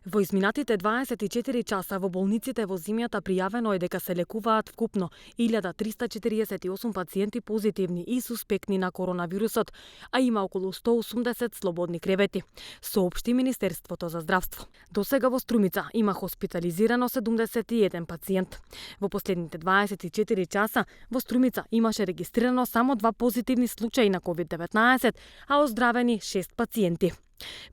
Во изминатите 24 часа во болниците во земјата пријавено е дека се лекуваат вкупно 1348 пациенти позитивни и суспектни на коронавирусот, а има околу 180 слободни кревети, соопшти Министерството за здравство. До сега во Струмица има хоспитализирано 71 пациент. Во последните 24 часа во Струмица имаше регистрирано само 2 позитивни случаи на COVID-19, а оздравени 6 пациенти.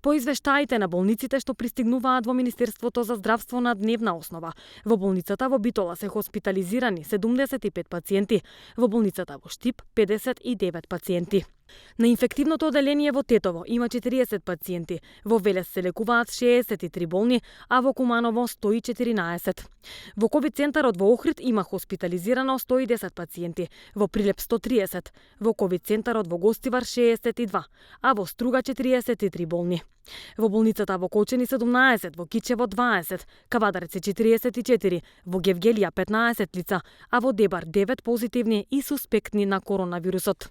По извештаите на болниците што пристигнуваат во Министерството за здравство на дневна основа, во болницата во Битола се хоспитализирани 75 пациенти, во болницата во Штип 59 пациенти. На инфективното оделение во Тетово има 40 пациенти, во Велес се лекуваат 63 болни, а во Куманово 114. Во ковид центарот во Охрид има хоспитализирано 110 пациенти, во Прилеп 130, во ковид центарот во Гостивар 62, а во Струга 43 болни. Во болницата во Кочени 17, во Кичево 20, Кавадарци 44, во Гевгелија 15 лица, а во Дебар 9 позитивни и суспектни на коронавирусот.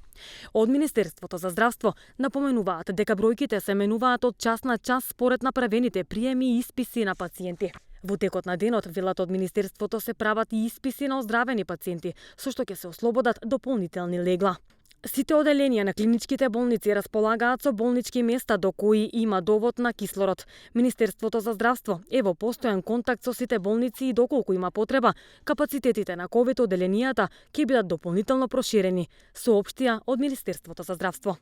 Од Министерството за здравство напоменуваат дека бројките се менуваат од час на час според направените приеми и исписи на пациенти. Во текот на денот, велат од Министерството, се прават и исписи на оздравени пациенти, со што ќе се ослободат дополнителни легла. Сите оделенија на клиничките болници располагаат со болнички места до кои има довод на кислород. Министерството за здравство е во постојан контакт со сите болници и доколку има потреба, капацитетите на ковид оделенијата ќе бидат дополнително проширени, соопштија од Министерството за здравство.